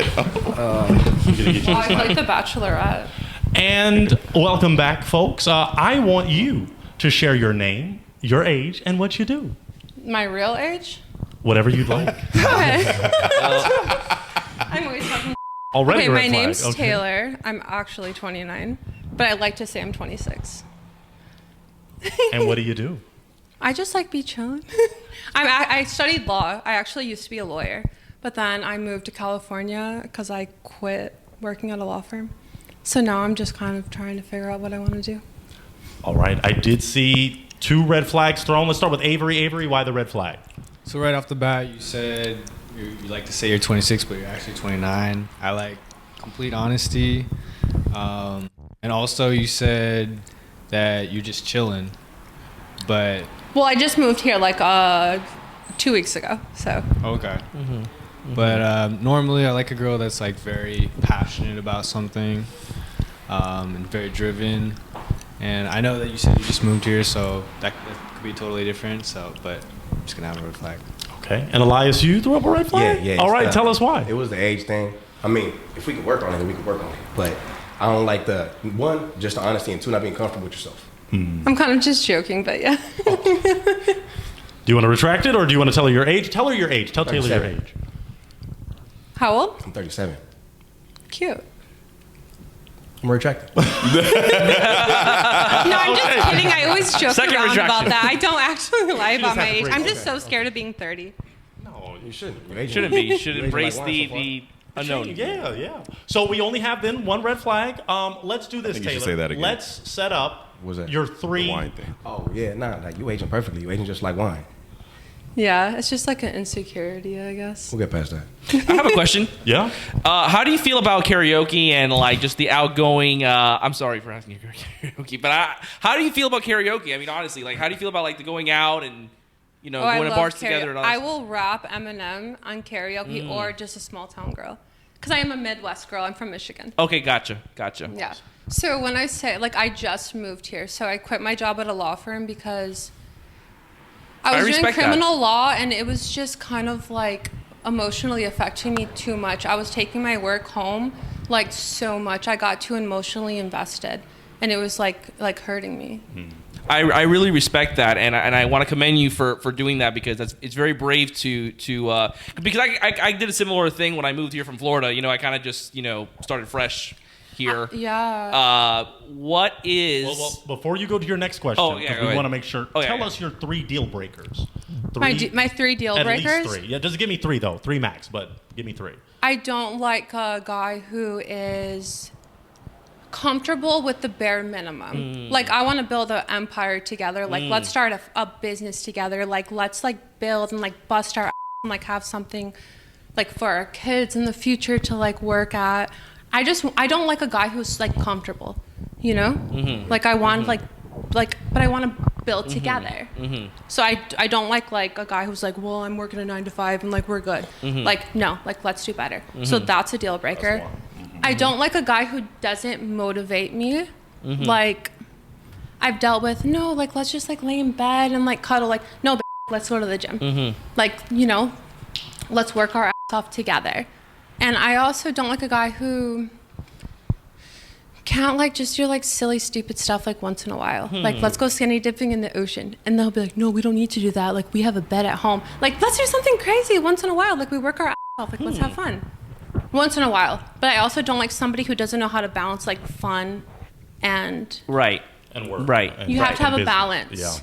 said, I like The Bachelorette. And welcome back, folks. I want you to share your name, your age, and what you do. My real age? Whatever you'd like. Okay. I'm always talking. Already Okay, a red my flag. name's Okay. Taylor. I'm actually 29, but I like to say I'm 26. And what do you do? I just like be chilling. I studied law. I actually used to be a lawyer, but then I moved to California because I quit working at a law firm. So now I'm just kind of trying to figure out what I want to do. All right. I did see 2 red flags thrown. Let's start with Avery. Avery, why the red flag? So right off the bat, you said you like to say you're 26, but you're actually 29. I like complete honesty. And also you said that you're just chilling, but... Well, I just moved here like 2 weeks ago, so. Okay. But normally I like a girl that's like very passionate about something and very driven. And I know that you said you just moved here, so that could be totally different. So, but I'm just gonna have a red flag. Okay. And Elias, you threw up a red flag? Yeah. All right. Tell us why. It was the age thing. I mean, if we could work on it, then we could work on it. But I don't like the, 1, just the honesty, and 2, not being comfortable with yourself. I'm kind of just joking, but yeah. Do you want to retract it, or do you want to tell her your age? Tell her your age. Tell Taylor your 37. age. How old? I'm 37. Cute. I'm retracting. No, I'm just kidding. I always joke Second around retraction. about that. I don't actually lie about just my had to age. break I'm it. just so scared of being 30. No, you shouldn't. Your age is- Shouldn't be. You should your age is embrace like wine so far. the unknown. Yeah. So we only have then 1 red flag. Let's do this, think you Taylor. should say that again. Let's set up What's that? your The 3. wine thing. Oh, yeah, nah, like you aging perfectly. You aging just like wine. Yeah, it's just like an insecurity, I guess. We'll get past that. I have a question. Yeah. How do you feel about karaoke and like just the outgoing? I'm sorry for asking you karaoke, but how do you feel about karaoke? I mean, honestly, like how do you feel about like the going out and I going to love bars karaoke. together and all I that? will rap Eminem on karaoke or just a small town girl. Because I am a Midwest girl. I'm from Michigan. Okay, gotcha. Yeah. So when I say, like, I just moved here. So I quit my job at a law firm because I was doing respect that. criminal law and it was just kind of like emotionally affecting me too much. I was taking my work home like so much. I got too emotionally invested and it was like hurting me. I really respect that, and I want to commend you for doing that because it's very brave to because I did a similar thing when I moved here from Florida. I kind of just started fresh here. Yeah. What is Well, before you go to your next question, Oh, yeah, 'cause go we ahead. want to make sure. Oh, yeah, tell yeah. us your 3 deal breakers. my 3 deal At breakers? least 3. Yeah, just give me 3 though. 3 max, but give me 3. I don't like a guy who is comfortable with the bare minimum. Like, I want to build an empire together. Like, let's start a business together. Like, let's like build and like bust our ass and like have something like for our kids in the future to like work at. I don't like a guy who's like comfortable, Like I want but I want to build together. So I don't like a guy who's like, well, I'm working a 9 to 5 and like we're good. Like, no, like let's do better. So that's a deal breaker. I don't like a guy who doesn't motivate me. Like I've dealt with, no, like let's just like lay in bed and like cuddle. Like, no, let's go to the gym. Like, let's work our ass off together. And I also don't like a guy who can't like just do like silly, stupid stuff like once in a while. Like, let's go skinny dipping in the ocean. And they'll be like, no, we don't need to do that. Like, we have a bed at home. Like, let's do something crazy once in a while. Like, we work our ass off. Like, let's have fun. Once in a while. But I also don't like somebody who doesn't know how to balance like fun and... right And work. Right. And You have to have a business. balance. Yeah.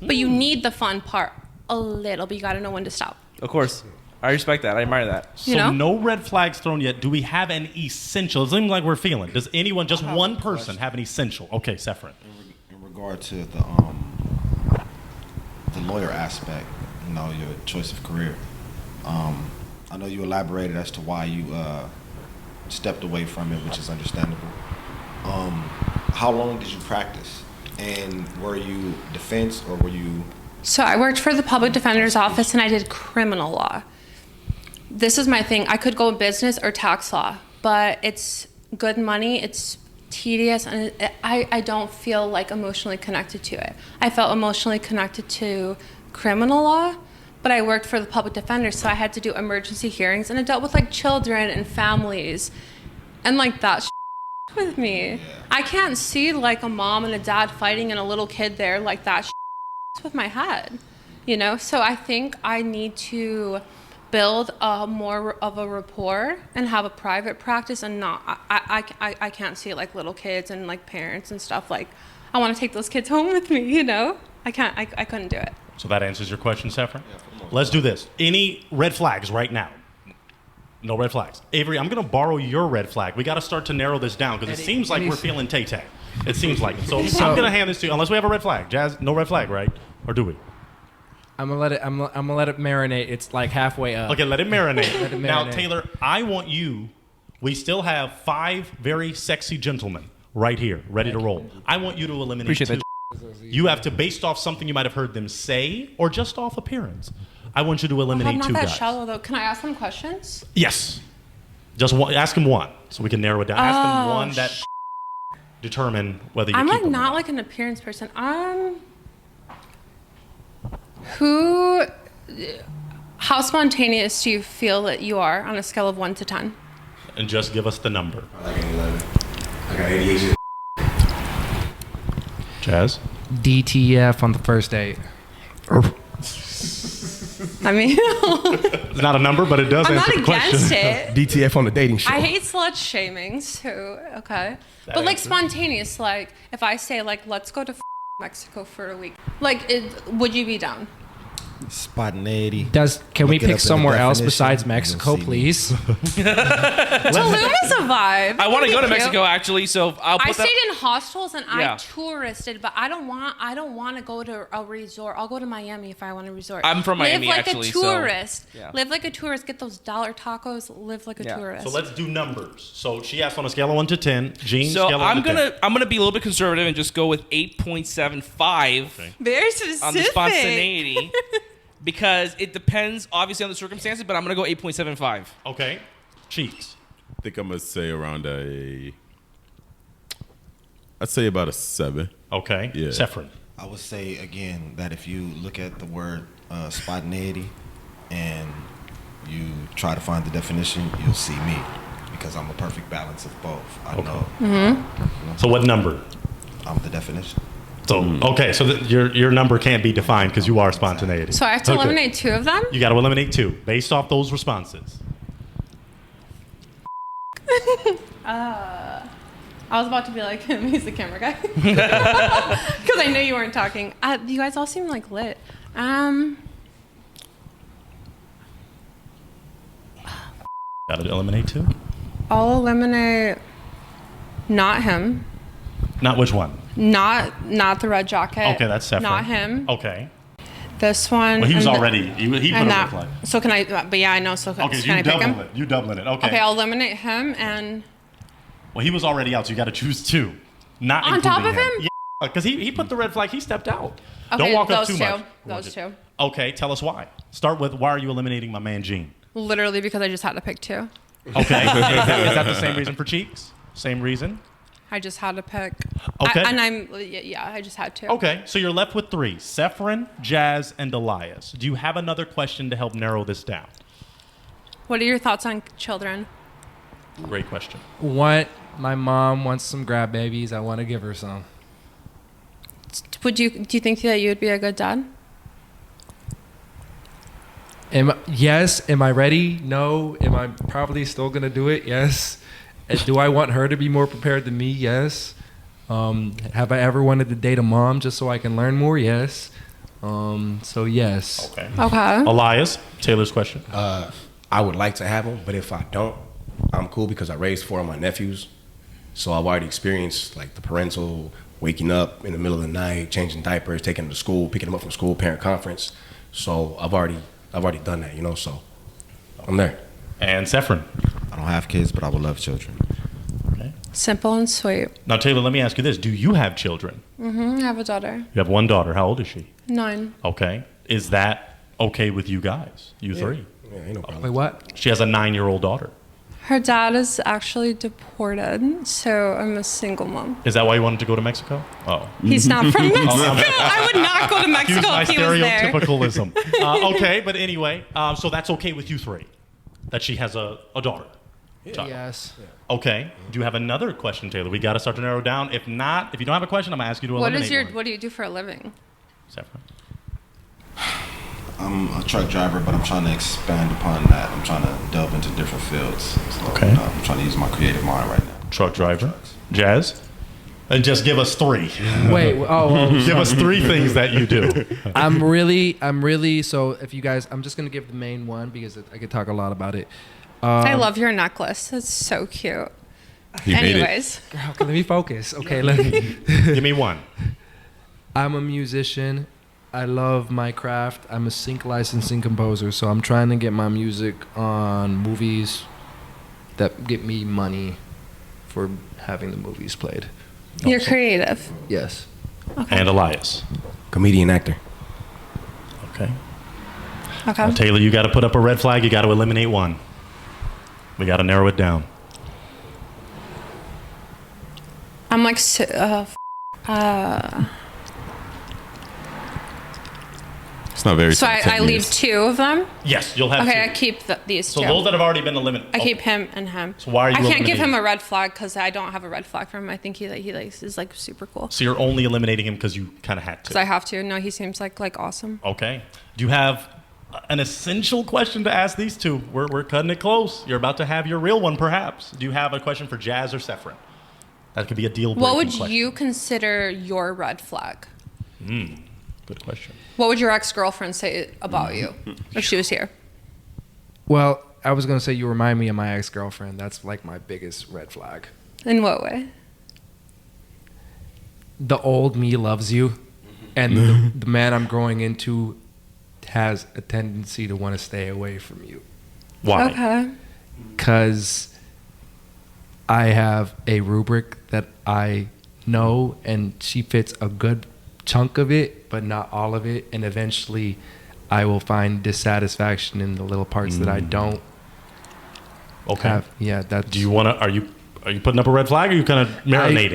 But you need the fun part a little, but you got to know when to stop. Of course. I respect that. I admire that. So no red flags thrown yet. Do we have an essential? It seems like we're feeling. Does anyone, just one person, have an essential? Okay, Sephron. In regard to the lawyer aspect, your choice of career, I know you elaborated as to why you stepped away from it, which is understandable. How long did you practice? And were you defense or were you... So I worked for the public defender's office and I did criminal law. This is my thing. I could go business or tax law, but it's good money. It's tedious, and I don't feel like emotionally connected to it. I felt emotionally connected to criminal law, but I worked for the public defender, so I had to do emergency hearings, and I dealt with like children and families, and like that with me. I can't see like a mom and a dad fighting and a little kid there like that with my head, you know. So I think I need to build a more of a rapport and have a private practice, and not I can't see like little kids and like parents and stuff. Like I want to take those kids home with me, you know. I couldn't do it. So that answers your question, Saffron? Let's do this. Any red flags right now? No red flags. Avery, I'm going to borrow your red flag. We got to start to narrow this down because it seems like we're feeling Tay-Tay. It seems like it. So I'm going to hand this to you, unless we have a red flag. Jazz, no red flag, right? Or do we? I'm gonna let it marinate. It's like halfway up. Okay, let it marinate. Let it Now, marinate. Taylor, I want you. We still have 5 very sexy gentlemen right here, ready to roll. I want you to eliminate Appreciate 2. that. You have to, based off something you might have heard them say, or just off appearance. I want you to eliminate I'm not 2 that guys. shallow though. Can I ask them questions? Yes. Just one, ask him one, so we can narrow it down. Ask him one that determine whether you I'm keep like him or not like an appearance person. How spontaneous do you feel that you are on a scale of 1 to 10? And just give us the number. I like an 11. I got ADHD. Jazz? DTF on the first date. I mean, It's not a number, but it does I'm answer not the question. against it. DTF on the dating show. I hate slut shaming, so okay. That But like answers. spontaneous, like if I say like let's go to Mexico for a week, like would you be down? Spontaneity. Can we Look it up pick in the somewhere else definition, besides you'll Mexico, see me. please? Tulum is a vibe. I want to go to Thank you. Mexico actually, so I'll I put that. stayed in hostels and Yeah. I touristed, but I don't want to go to a resort. I'll go to Miami if I want a resort. I'm from Miami, live like actually, a so- tourist. yeah. Live like a tourist. Get those dollar tacos. Live like a Yeah. tourist. So let's do numbers. So she asked on a scale of 1 to 10. Gene, So scale of 1 I'm to 10. gonna be a little bit conservative and just go with 8.75 Very specific. on the spontaneity because it depends obviously on the circumstances, but I'm gonna go 8.75. Okay. Cheeks. I think I'm gonna say around I'd say about a 7. Okay. Yeah. Saffron. I would say again that if you look at the word spontaneity and you try to find the definition, you'll see me because I'm a perfect balance of both. I know So what number? I'm the definition. So okay, so your number can't be defined because you are spontaneity. So I have to Okay. eliminate 2 of them. You got to eliminate 2 based off those responses. I was about to be like him. He's the camera guy because I knew you weren't talking. You guys all seem like lit. Got to eliminate 2. I'll eliminate not him. Not which one? Not the red jacket. Okay, that's Saffron. Not him. Okay. This one. Well, he was and already. He put a and red that. flag. So can I? But yeah, I know. So Okay, so can I you pick him? doubling it. You doubling it. Okay. Okay, I'll eliminate him and Well, he was already out, so you got to choose 2. Not on top of including him. Yeah, because he put the red flag. He stepped out. Okay, Don't walk up those too two. much. Those two. Okay, tell us why. Start with why are you eliminating my man Gene? Literally because I just had to pick 2. Okay. Is that the same reason for Cheeks? Same reason? I just had to pick. Okay. I just had to. Okay, so you're left with 3. Saffron, Jazz, and Elias. Do you have another question to help narrow this down? What are your thoughts on children? Great question. My mom wants some grab babies. I want to give her some. Do you think that you would be a good dad? Yes. Am I ready? No. Am I probably still going to do it? Yes. Do I want her to be more prepared than me? Yes. Have I ever wanted to date a mom just so I can learn more? Yes. So yes. Okay. Okay. Elias, Taylor's question. I would like to have them, but if I don't, I'm cool because I raised 4 of my nephews. So I've already experienced like the parental waking up in the middle of the night, changing diapers, taking them to school, picking them up from school, parent conference. So I've already done that, so I'm there. And Saffron. I don't have kids, but I would love children. Okay. Simple and sweet. Now, Taylor, let me ask you this. Do you have children? I have a daughter. You have 1 daughter. How old is she? 9. Okay. Is that okay with you guys? You 3? Yeah, ain't no problem. Wait, what? She has a 9-year-old daughter. Her dad is actually deported, so I'm a single mom. Is that why you wanted to go to Mexico? Oh. He's not from Mexico. I would not go to Mexico Excuse my if he was there. stereotypicalism. Okay, but anyway, so that's okay with you three, that she has a daughter. Child. Yes. Okay. Do you have another question, Taylor? We got to start to narrow down. If not, if you don't have a question, I'm gonna ask you to eliminate one. What do you do for a living? Saffron. I'm a truck driver, but I'm trying to expand upon that. I'm trying to delve into different fields. So, Okay. I'm trying to use my creative mind right now. Truck driver. Jazz. And just give us three. Wait. Give us three things that you do. I'm really. So if you guys, I'm just gonna give the main one because I could talk a lot about it. I love your necklace. It's so cute. He made it. Anyways, Okay, let me focus. Okay, let me. Give me one. I'm a musician. I love my craft. I'm a sync licensing composer, so I'm trying to get my music on movies that get me money for having the movies played. you're creative. Yes. And Elias. Comedian actor. Okay. Okay. Taylor, you got to put up a red flag. You got to eliminate one. We got to narrow it down. I'm like, It's not very so I leave spontaneous. 2 of them. Yes, you'll have Okay, I two. keep these So 2. those that have already been eliminated. I keep him and him. So why are you I can't give eliminating him him? a red flag because I don't have a red flag for him. I think he is like super cool. So you're only eliminating him because you kind of had Because to. I have to. No, he seems like awesome. Okay. Do you have an essential question to ask these two? We're cutting it close. You're about to have your real one, perhaps. Do you have a question for Jazz or Saffron? That could be a deal breaking What would question. you consider your red flag? Good question. What would your ex-girlfriend say about you if she was here? Well, I was gonna say you remind me of my ex-girlfriend. That's like my biggest red flag. In what way? The old me loves you, and the man I'm growing into has a tendency to want to stay away from you. Why? Okay. Because I have a rubric that I know, and she fits a good chunk of it, but not all of it. And eventually, I will find dissatisfaction in the little parts that I don't Okay. have. Yeah, that's. Do you want to? Are you putting up a red flag, or are you kind of marinating?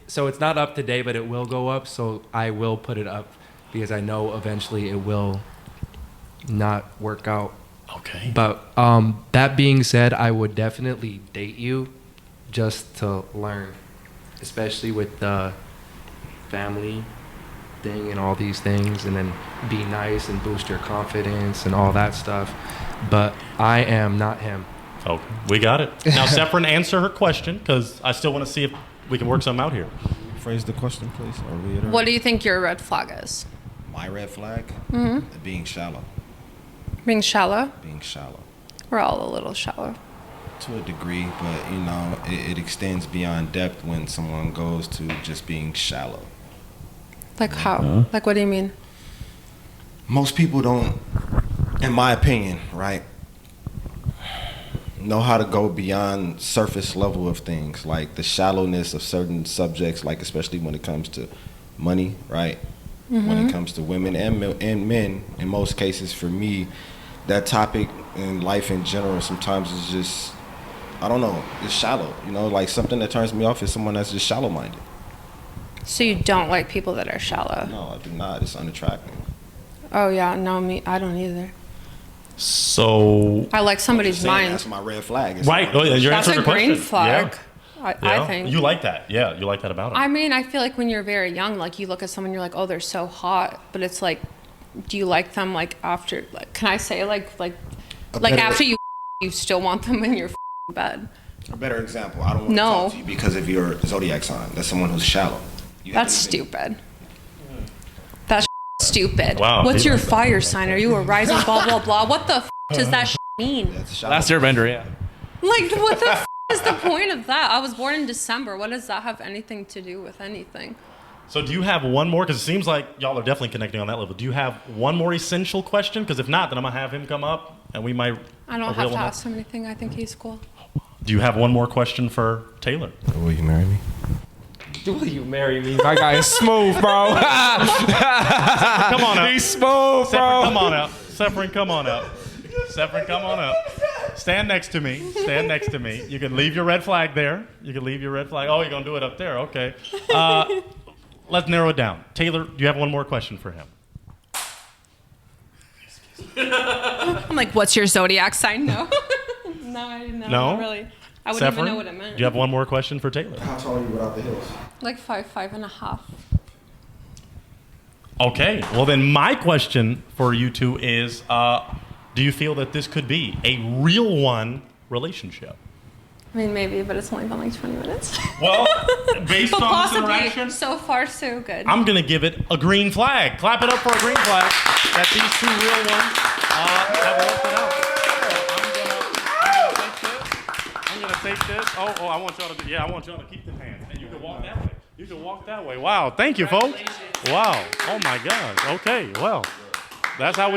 So it's not up today, but it will go up. So I will put it up because I know eventually it will not work out. Okay. But that being said, I would definitely date you just to learn, especially with the family thing and all these things, and then be nice and boost your confidence and all that stuff. But I am not him. Okay. We got it. Now, Saffron, answer her question because I still want to see if we can work something out here. Phrase the question, please, or reiterate. What do you think your red flag is? My red flag? Being shallow. Being shallow? Being shallow. We're all a little shallow. To a degree, but you know, it extends beyond depth when someone goes to just being shallow. Like how? Like what do you mean? Most people don't, in my opinion, right, know how to go beyond surface level of things, like the shallowness of certain subjects, like especially when it comes to money, right? When it comes to women and men, in most cases, for me, that topic in life in general sometimes is just, I don't know, it's shallow. You know, like something that turns me off is someone that's just shallow-minded. So you don't like people that are shallow? No, I do not. It's unattractive. Oh yeah, no, I don't either. So. I like somebody's Saying mind. That's my red flag. It's Right. Oh, yeah, you're That's answering a the question. green flag. Yeah. I think. You like that. Yeah, you like that about him. I mean, I feel like when you're very young, like you look at someone, you're like, oh, they're so hot. But it's like, do you like them like after? Like, can I say like better- after you still want them in your bed? A better example, I don't want to No. talk to you because of your zodiac sign. That's someone who's shallow. You That's haven't even- stupid. That's stupid. Wow, What's he your likes that. fire sign? Are you a rising blah blah blah? What the does that mean? That's shallow. Last Airbender, yeah. Like, what the is the point of that? I was born in December. What does that have anything to do with anything? So do you have one more? Because it seems like y'all are definitely connecting on that level. Do you have one more essential question? Because if not, then I'm going to have him come up and we might... I don't reel have to him up. ask him anything. I think he's cool. Do you have one more question for Taylor? Will you marry me? Will you marry me? My guy is smooth, bro. Come on out. He's smooth, Saffron, bro. come on out. Saffron, come on out. Saffron, come on out. stand next to me. Stand next to me. You can leave your red flag there. You can leave your red flag. Oh, you're going to do it up there. Okay. Let's narrow it down. Taylor, do you have one more question for him? I'm like, what's your zodiac sign? No. No, I didn't know. No? Not really. I wouldn't even Saffron, know what it meant. do you have one more question for Taylor? How tall are you without the heels? Like 5'5.5". Okay. Well, then my question for you two is, do you feel that this could be a real one relationship? I mean, maybe, but it's only been like 20 minutes. Well, based But on this possibly. interaction, So far, so good. I'm going to give it a green flag. Clap it up for a green flag that these two real ones have worked it out. I'm going to take this. Oh, I want y'all to I want y'all to keep the hands. And you can walk that way. You can walk that way. Wow. Thank you, folks. Wow. Oh, my God. Okay. Well, that's how we